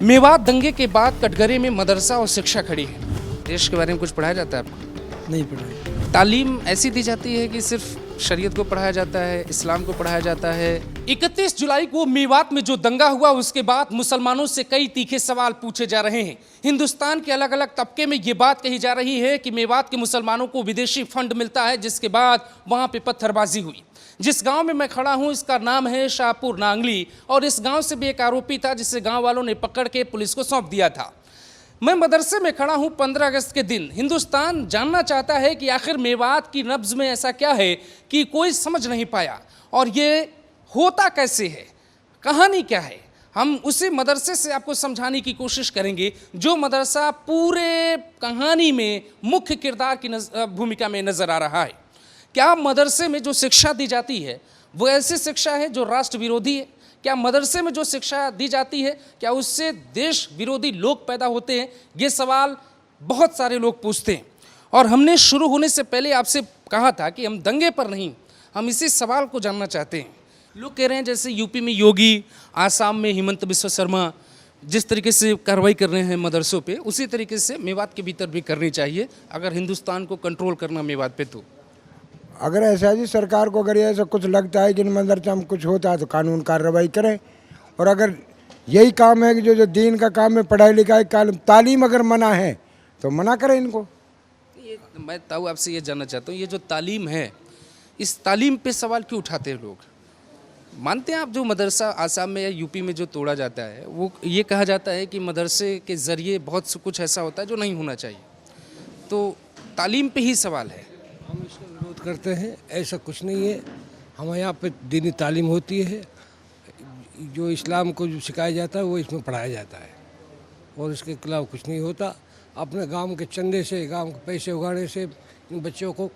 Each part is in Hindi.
मेवात दंगे के बाद कटघरे में मदरसा और शिक्षा खड़ी है। देश के बारे में कुछ पढ़ाया जाता है आपको? नहीं पढ़ा। तालीम ऐसी दी जाती है कि सिर्फ शरीयत को पढ़ाया जाता है, इस्लाम को पढ़ाया जाता है। 31 जुलाई को मेवात में जो दंगा हुआ उसके बाद मुसलमानों से कई तीखे सवाल पूछे जा रहे हैं। हिंदुस्तान के अलग अलग तबके में ये बात कही जा रही है कि मेवात के मुसलमानों को विदेशी फंड मिलता है, जिसके बाद वहां पे पत्थरबाजी हुई। जिस गांव में मैं खड़ा हूं इसका नाम है शाहपुर नांगली और इस गांव से भी एक आरोपी था जिसे गांव वालों ने पकड़ के पुलिस को सौंप दिया था। मैं मदरसे में खड़ा हूं 15 अगस्त के दिन। हिंदुस्तान जानना चाहता है कि आखिर मेवात की नब्ज में ऐसा क्या है कि कोई समझ नहीं पाया और ये होता कैसे है, कहानी क्या है। हम उसी मदरसे से आपको समझाने की कोशिश करेंगे जो मदरसा पूरे कहानी में मुख्य किरदार की भूमिका में नजर आ रहा है। क्या मदरसे में जो शिक्षा दी जाती है वो ऐसी शिक्षा है जो राष्ट्र विरोधी है? क्या मदरसे में जो शिक्षा दी जाती है क्या उससे देश विरोधी लोग पैदा होते हैं? ये सवाल बहुत सारे लोग पूछते हैं और हमने शुरू होने से पहले आपसे कहा था कि हम दंगे पर नहीं, हम इसी सवाल को जानना चाहते हैं। लोग कह रहे हैं जैसे यूपी में योगी, आसाम में हिमंत बिस्वा शर्मा जिस तरीके से कार्रवाई कर रहे हैं मदरसों पे, उसी तरीके से मेवात के भीतर भी करनी चाहिए अगर हिंदुस्तान को कंट्रोल करना मेवात पे। तो अगर ऐसा है जी, सरकार को अगर ऐसा कुछ लगता है कि इन मदरसा में कुछ होता है तो कानून कार्रवाई करें। और अगर यही काम है कि जो दीन का काम है, पढ़ाई लिखाई तालीम अगर मना है तो मना करें इनको। ये मैं ताऊ आपसे ये जानना चाहता हूँ, ये जो तालीम है इस तालीम पे सवाल क्यों उठाते हैं लोग? मानते हैं आप जो मदरसा आसाम में या यूपी में जो तोड़ा जाता है वो ये कहा जाता है कि मदरसे के ज़रिए बहुत कुछ ऐसा होता है जो नहीं होना चाहिए, तो तालीम पे ही सवाल है। हम इसका विरोध करते हैं। ऐसा कुछ नहीं है। हमारे यहाँ पे दीनी तालीम होती है, जो इस्लाम को जो सिखाया जाता है वो इसमें पढ़ाया जाता है और इसके खिलाफ कुछ नहीं होता। अपने गांव के चंदे से, गांव के पैसे उगाड़ने से इन बच्चों को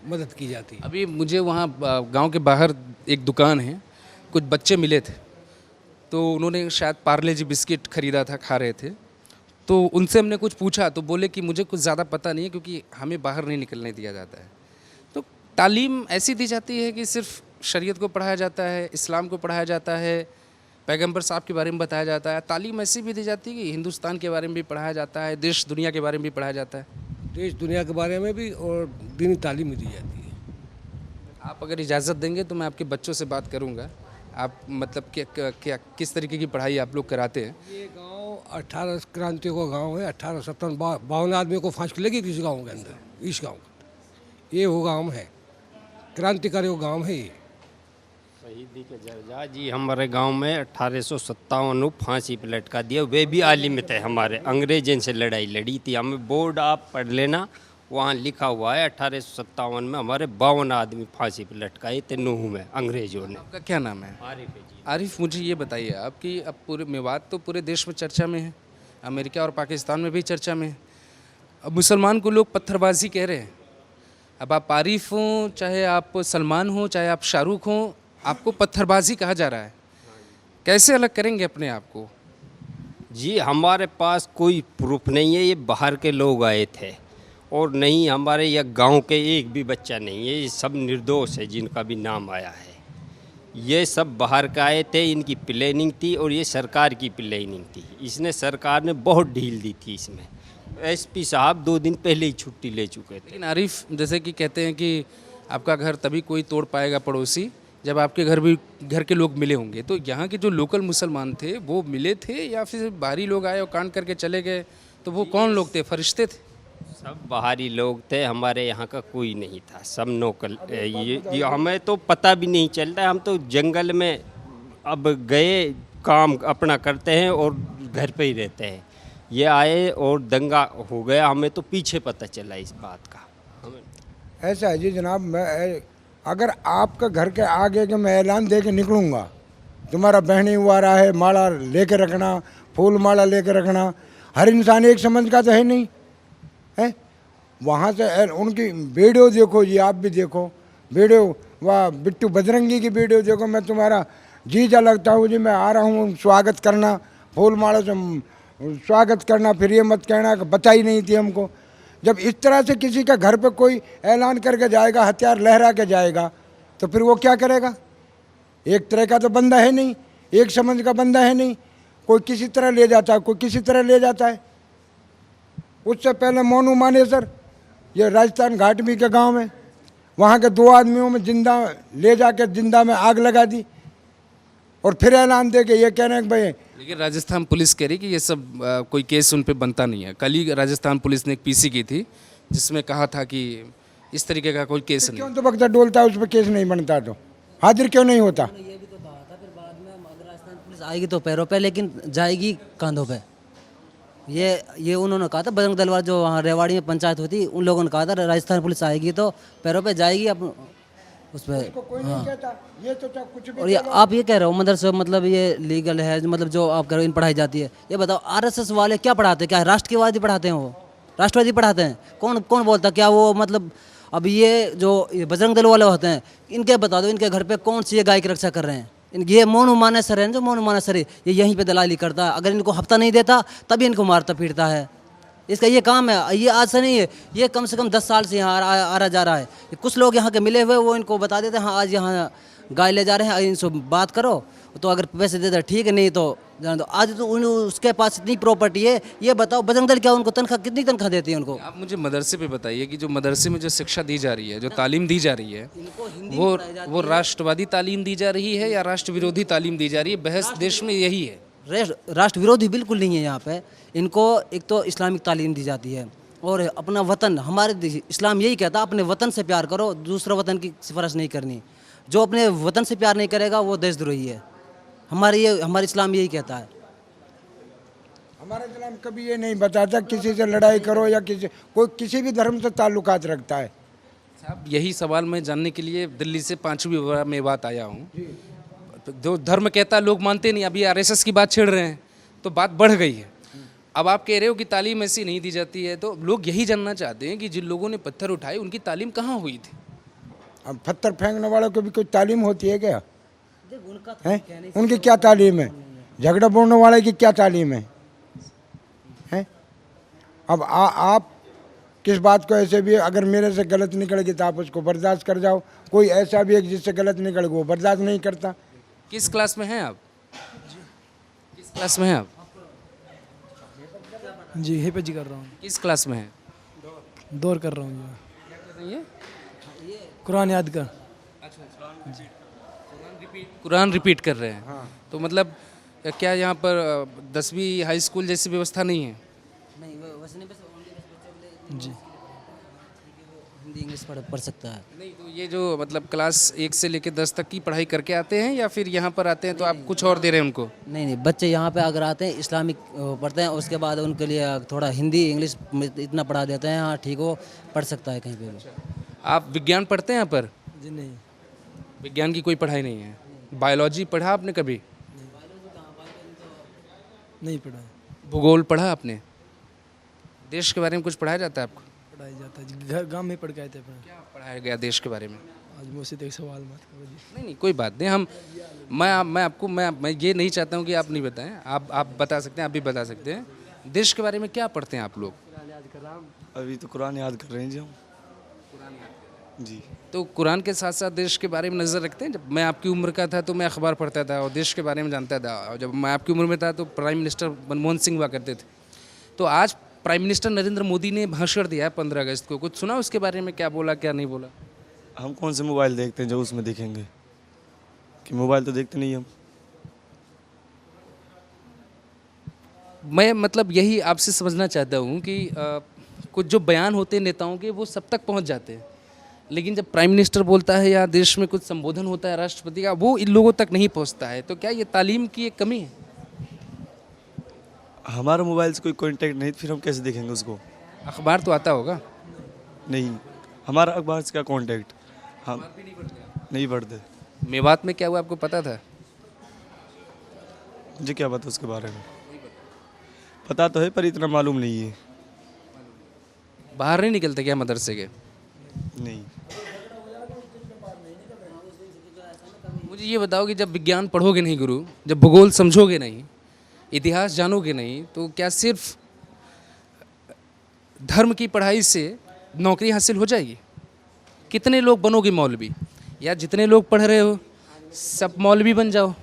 मदद की जाती है। अभी मुझे वहाँ गांव के बाहर एक दुकान है, कुछ बच्चे मिले थे तो उन्होंने शायद पार्ले जी बिस्किट ख़रीदा था, खा रहे थे, तो उनसे हमने कुछ पूछा तो बोले कि मुझे कुछ ज़्यादा पता नहीं है क्योंकि हमें बाहर नहीं निकलने दिया जाता है। तो तालीम ऐसी दी जाती है कि सिर्फ शरीयत को पढ़ाया जाता है, इस्लाम को पढ़ाया जाता है, पैगंबर साहब के बारे में बताया जाता है। तालीम ऐसी भी दी जाती है कि हिंदुस्तान के बारे में भी पढ़ाया जाता है, देश दुनिया के बारे में भी पढ़ाया जाता है। देश दुनिया के बारे में भी और दीनी तालीम भी दी जाती है। आप अगर इजाज़त देंगे तो मैं आपके बच्चों से बात करूँगा। आप मतलब क्या किस तरीके की पढ़ाई आप लोग कराते हैं? ये गांव 18 क्रांतियों का गांव है। 1857 आदमी को फांसी लगी किसी गांव के अंदर, इस गांव का ये वो गांव है, क्रांतिकारियों का गांव है ये। शहीदी के जर्जा जी हमारे गांव में 1857 फांसी पे लटका दिया। वे भी आलिम थे हमारे, अंग्रेजों से लड़ाई लड़ी थी। हमें बोर्ड आप पढ़ लेना, वहाँ लिखा हुआ है 1857 में हमारे 52 आदमी फांसी पे लटकाए थे नूह में अंग्रेजों ने। आपका क्या नाम है? आरिफ है जी। आरिफ, मुझे ये बताइए आप कि अब पूरे मेवात तो पूरे देश में चर्चा में है, अमेरिका और पाकिस्तान में भी चर्चा में है। अब मुसलमान को लोग पत्थरबाजी कह रहे हैं। अब आप आरिफ हों, चाहे आप सलमान हों, चाहे आप शाहरुख हों, आपको पत्थरबाजी कहा जा रहा है। कैसे अलग करेंगे अपने आप को? जी हमारे पास कोई प्रूफ नहीं है, ये बाहर के लोग आए थे और नहीं हमारे यह गांव के एक भी बच्चा नहीं है। ये सब निर्दोष है जिनका भी नाम आया है। ये सब बाहर का आए थे, इनकी प्लानिंग थी और ये सरकार की प्लानिंग थी। इसने सरकार ने बहुत ढील दी थी इसमें। एसपी साहब 2 दिन पहले ही छुट्टी ले चुके थे। लेकिन आरिफ, जैसे कि कहते हैं कि आपका घर तभी कोई तोड़ पाएगा पड़ोसी जब आपके घर के लोग मिले होंगे, तो यहाँ के जो लोकल मुसलमान थे वो मिले थे या फिर बाहरी लोग आए और कांड करके चले गए? तो वो कौन लोग थे? फरिश्ते थे? सब बाहरी लोग थे, हमारे यहाँ का कोई नहीं था, सब लोकल। ये हमें तो पता भी नहीं चलता। हम तो जंगल में अब गए, काम अपना करते हैं और घर पे ही रहते हैं। ये आए और दंगा हो गया, हमें तो पीछे पता चला इस बात का। ऐसा है जी जनाब, मैं अगर आपका घर के आगे के मैं ऐलान दे के निकलूँगा, तुम्हारा बहनी हुआ रहा है, माला लेके रखना, फूल माला लेके रखना, हर इंसान एक समझ का तो है नहीं है। वहाँ से उनकी वीडियो देखो जी, आप भी देखो वीडियो, वाह बिट्टू बजरंगी की वीडियो देखो। मैं तुम्हारा जीजा लगता हूँ जी, मैं आ रहा हूँ स्वागत करना, फूल माला से स्वागत करना, फिर ये मत कहना कि बताई नहीं थी हमको। जब इस तरह से किसी का घर पे कोई ऐलान करके जाएगा, हथियार लहरा के जाएगा, तो फिर वो क्या करेगा? एक तरह का तो बंदा है नहीं, एक समझ का बंदा है नहीं। कोई किसी तरह ले जाता है, कोई किसी तरह ले जाता है। उससे पहले मोनू मानेसर, ये राजस्थान घाटमी के गांव में, वहाँ के 2 आदमियों में जिंदा ले जाकर जिंदा में आग लगा दी और फिर ऐलान दे के ये कह रहे हैं कि भाई लेकिन राजस्थान पुलिस कह रही कि ये सब कोई केस उन पे बनता नहीं है। कल ही राजस्थान पुलिस ने एक पीसी की थी जिसमें कहा था कि इस तरीके का कोई केस नहीं। क्यों तो वक्त डोलता है उस पर केस नहीं बनता, तो हाजिर क्यों नहीं होता? ये भी तो कहा था, फिर बाद में अगर राजस्थान पुलिस आएगी तो पैरों पे, लेकिन जाएगी कंधों पे। ये उन्होंने कहा था, बजरंग दल वाले जो वहाँ रेवाड़ी में पंचायत होती, उन लोगों ने कहा था राजस्थान पुलिस आएगी तो पैरों पे जाएगी अब उस पर। कोई नहीं कहता, ये तो चाहे कुछ भी और ये आप ये कह रहे हो मदरसे मतलब ये लीगल है, मतलब जो आप कह रहे हो इन पढ़ाई जाती है, ये बताओ आरएसएस वाले क्या पढ़ाते हैं? क्या राष्ट्रवादी पढ़ाते हैं? वो राष्ट्रवादी पढ़ाते हैं? कौन कौन बोलता क्या वो मतलब? अब ये जो ये बजरंग दल वाले होते हैं, इनके बता दो इनके घर पे कौन सी ये गाय की रक्षा कर रहे हैं? ये मोनू मानेसर है, जो मोनू मानेसर है, ये यहीं पे दलाली करता है। अगर इनको हफ्ता नहीं देता तभी इनको मारता पीटता है। इसका ये काम है, ये आज से नहीं है, ये कम से कम 10 साल से यहाँ आ रहा जा रहा है। कुछ लोग यहाँ के मिले हुए वो इनको बता देते हैं, हाँ आज यहाँ गाय ले जा रहे हैं, इनसे बात करो, तो अगर पैसे देते हैं ठीक है, नहीं तो जाने दो। आज तो उसके पास इतनी प्रॉपर्टी है, ये बताओ बजरंग दल क्या उनको तनख्वाह, कितनी तनख्वाह देती है उनको? आप मुझे मदरसे पे बताइए कि जो मदरसे में जो शिक्षा दी जा रही है, जो तालीम दी जा रही है, इनको हिंदी वो राष्ट्रवादी तालीम दी जा रही है या राष्ट्र विरोधी तालीम दी जा रही है? बहस देश में यही है। राष्ट्र विरोधी बिल्कुल नहीं है यहाँ पे। इनको एक तो इस्लामिक तालीम दी जाती है और अपना वतन, हमारे इस्लाम यही कहता है अपने वतन से प्यार करो, दूसरे वतन की सिफारिश नहीं करनी। जो अपने वतन से प्यार नहीं करेगा वो देशद्रोही है। हमारे इस्लाम यही कहता है। हमारा इस्लाम कभी ये नहीं बताता किसी से लड़ाई करो या कोई किसी भी धर्म से ताल्लुकात रखता है। साहब यही सवाल मैं जानने के लिए दिल्ली से 5वीं में बात आया हूँ। जो धर्म कहता है लोग मानते नहीं। अभी आरएसएस की बात छेड़ रहे हैं तो बात बढ़ गई है। अब आप कह रहे हो कि तालीम ऐसी नहीं दी जाती है, तो लोग यही जानना चाहते हैं कि जिन लोगों ने पत्थर उठाए उनकी तालीम कहाँ हुई थी? अब पत्थर फेंकने वालों को भी कोई तालीम होती है क्या? है? उनकी क्या तालीम है? झगड़ा बोलने वाले की क्या तालीम है? हैं? अब आप किस बात को ऐसे भी अगर मेरे से गलत निकलेगी तो आप उसको बर्दाश्त कर जाओ। कोई ऐसा भी है जिससे गलत निकलेगा वो बर्दाश्त नहीं करता। किस क्लास में हैं आप? किस क्लास में हैं आप? जी हिपजी कर रहा हूँ, किस क्लास में हैं? दौर कर रहा हूँ जी। क्या कर रही हैं? कुरान याद कर। कुरान रिपीट कर रहे हैं। तो मतलब क्या यहाँ पर 10वीं हाई स्कूल जैसी व्यवस्था नहीं है? नहीं वैसे नहीं, बस जी हिंदी इंग्लिश पढ़ सकता है। नहीं, तो ये जो मतलब क्लास 1 से लेकर 10 तक की पढ़ाई करके आते हैं या फिर यहाँ पर आते हैं तो आप कुछ और दे रहे हैं उनको? नहीं बच्चे यहाँ पे अगर आते हैं इस्लामिक पढ़ते हैं, उसके बाद उनके लिए थोड़ा हिंदी इंग्लिश इतना पढ़ा देते हैं, हाँ ठीक हो पढ़ सकता है कहीं पे भी। आप विज्ञान पढ़ते हैं यहाँ पर? जी नहीं, विज्ञान की कोई पढ़ाई नहीं है? बायोलॉजी पढ़ा आपने कभी? नहीं पढ़ा है। भूगोल पढ़ा आपने? देश के बारे में कुछ पढ़ाया जाता है आपको? पढ़ाई जाता है जी, घर गाँव में पढ़ के आए थे अपना। क्या पढ़ाया गया देश के बारे में? आज मुझसे तो एक सवाल मत करो जी। नहीं नहीं कोई बात नहीं। मैं ये नहीं चाहता हूँ कि आप नहीं बताएं। आप बता सकते हैं, आप भी बता सकते हैं। देश के बारे में क्या पढ़ते हैं आप लोग? अभी तो कुरान याद कर रहे हैं जी हम। जी तो कुरान के साथ साथ देश के बारे में नज़र रखते हैं? जब मैं आपकी उम्र का था तो मैं अखबार पढ़ता था और देश के बारे में जानता था, और जब मैं आपकी उम्र में था तो प्राइम मिनिस्टर मनमोहन सिंह हुआ करते थे। तो आज प्राइम मिनिस्टर नरेंद्र मोदी ने भाषण दिया है 15 अगस्त को, कुछ सुना उसके बारे में? क्या बोला क्या नहीं बोला? हम कौन से मोबाइल देखते हैं जो उसमें दिखेंगे? कि मोबाइल तो देखते नहीं हम। मैं मतलब यही आपसे समझना चाहता हूँ कि कुछ जो बयान होते हैं नेताओं के वो सब तक पहुँच जाते हैं, लेकिन जब प्राइम मिनिस्टर बोलता है या देश में कुछ संबोधन होता है राष्ट्रपति का, वो इन लोगों तक नहीं पहुँचता है। तो क्या ये तालीम की एक कमी है? हमारा मोबाइल से कोई कांटेक्ट नहीं, फिर हम कैसे देखेंगे उसको? अखबार तो आता होगा? नहीं, हमारा अखबार से क्या कांटेक्ट, हम नहीं पढ़ते। मेवात में क्या हुआ आपको पता था? मुझे क्या पता उसके बारे में? पता तो है पर इतना मालूम नहीं है। बाहर नहीं निकलते क्या मदरसे के? नहीं। मुझे ये बताओ कि जब विज्ञान पढ़ोगे नहीं गुरु, जब भूगोल समझोगे नहीं, इतिहास जानोगे नहीं, तो क्या सिर्फ धर्म की पढ़ाई से नौकरी हासिल हो जाएगी? कितने लोग बनोगे मौलवी? या जितने लोग पढ़ रहे हो सब मौलवी बन जाओ,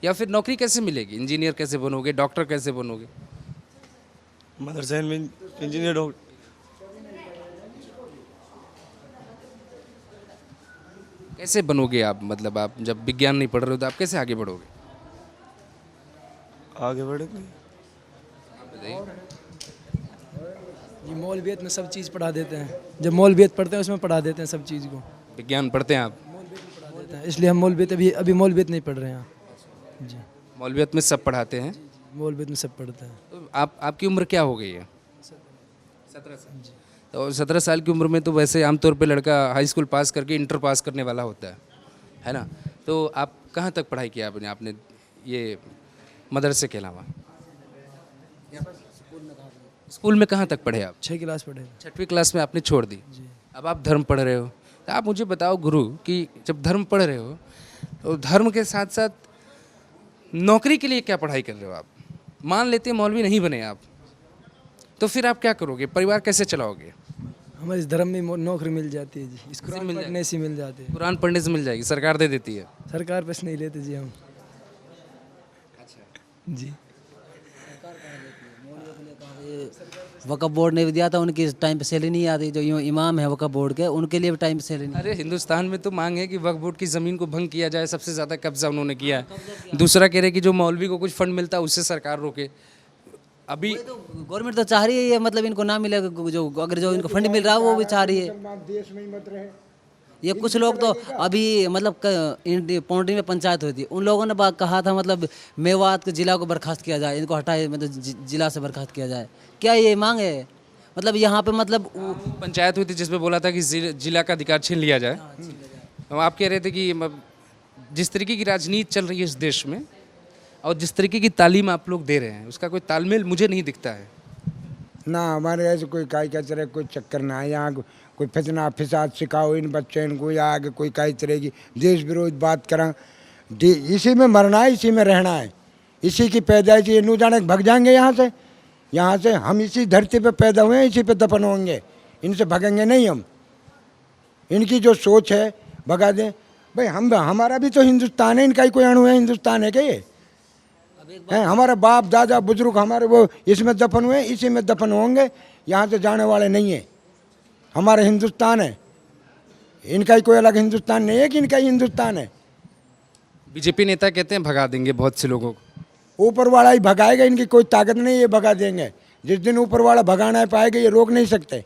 या फिर नौकरी कैसे मिलेगी? इंजीनियर कैसे बनोगे, डॉक्टर कैसे बनोगे? मदरसा में इंजीनियर डॉक्टर कैसे बनोगे आप? मतलब आप जब विज्ञान नहीं पढ़ रहे हो तो आप कैसे आगे बढ़ोगे? आगे बढ़ेंगे। ये मौलवियत में सब चीज़ पढ़ा देते हैं, जब मौलवियत पढ़ते हैं उसमें पढ़ा देते हैं सब चीज़ को, विज्ञान पढ़ते हैं आप? पढ़ा देते हैं, इसलिए हम मौलवियत अभी मौलवियत नहीं पढ़ रहे हैं। जी, मौलवियत में सब पढ़ाते हैं। मौलवियत में सब पढ़ते हैं। तो आपकी उम्र क्या हो गई है? 17 साल। तो 17 साल की उम्र में तो वैसे आमतौर पे लड़का हाई स्कूल पास करके इंटर पास करने वाला होता है ना? तो आप कहाँ तक पढ़ाई किया आपने ये मदरसे के अलावा? स्कूल में कहाँ तक पढ़े आप? 6 क्लास पढ़े। 6वीं क्लास में आपने छोड़ दी। अब आप धर्म पढ़ रहे हो, तो आप मुझे बताओ गुरु कि जब धर्म पढ़ रहे हो तो धर्म के साथ साथ नौकरी के लिए क्या पढ़ाई कर रहे हो आप? मान लेते हैं मौलवी नहीं बने आप, तो फिर आप क्या करोगे? परिवार कैसे चलाओगे? हमारे इस धर्म में नौकरी मिल जाती है जी, इस कुरान मिल पढ़ने से मिल जाती है। कुरान पढ़ने से मिल जाएगी, सरकार दे देती है। सरकार पैसे नहीं लेते जी हम। जी, वक्फ बोर्ड ने भी दिया था, उनकी टाइम पे सैलरी नहीं आती। जो इमाम है वक्फ बोर्ड के, उनके लिए भी टाइम पे सैलरी नहीं। अरे हिंदुस्तान में तो मांग है कि वक्फ बोर्ड की ज़मीन को भंग किया जाए, सबसे ज़्यादा कब्जा उन्होंने किया है। दूसरा कह रहे कि जो मौलवी को कुछ फंड मिलता है उससे सरकार रोके। अभी गवर्नमेंट तो चाह रही है ये, मतलब इनको ना मिलेगा, जो अगर जो इनको फंड मिल रहा है वो भी चाह रही है। देश में ही मत रहे। ये कुछ लोग तो अभी मतलब पौंडी में पंचायत हुई थी, उन लोगों ने कहा था मतलब मेवात के जिला को बर्खास्त किया जाए, इनको हटाए, मतलब जिला से बर्खास्त किया जाए। क्या ये मांग है? मतलब यहाँ पे मतलब पंचायत हुई थी जिसमें बोला था कि जिला का अधिकार छीन लिया जाए। तो आप कह रहे थे कि जिस तरीके की राजनीति चल रही है इस देश में और जिस तरीके की तालीम आप लोग दे रहे हैं उसका कोई तालमेल मुझे नहीं दिखता है। ना हमारे ऐसे कोई काई का तरह कोई चक्कर ना है यहाँ। कोई फितना फिसाद सिखाओ इन बच्चे इनको, या आगे कोई काई तरह की देश विरोध बात करा। इसी में मरना है, इसी में रहना है, इसी की पैदाइश। ये नू जाने भग जाएंगे यहाँ से। हम इसी धरती पे पैदा हुए हैं, इसी पे दफन होंगे, इनसे भगेंगे नहीं हम। इनकी जो सोच है भगा दें भाई। हमारा भी तो हिंदुस्तान है, इनका ही कोई अणु है हिंदुस्तान है क्या ये? है हमारा बाप दादा बुजुर्ग हमारे वो इसमें दफन हुए, इसी में दफन होंगे, यहाँ से जाने वाले नहीं है। हमारा हिंदुस्तान है, इनका ही कोई अलग हिंदुस्तान नहीं है कि इनका ही हिंदुस्तान है। बीजेपी नेता कहते हैं भगा देंगे बहुत से लोगों को। ऊपर वाला ही भगाएगा, इनकी कोई ताकत नहीं, ये भगा देंगे। जिस दिन ऊपर वाला भगाना पाएगा ये रोक नहीं सकते।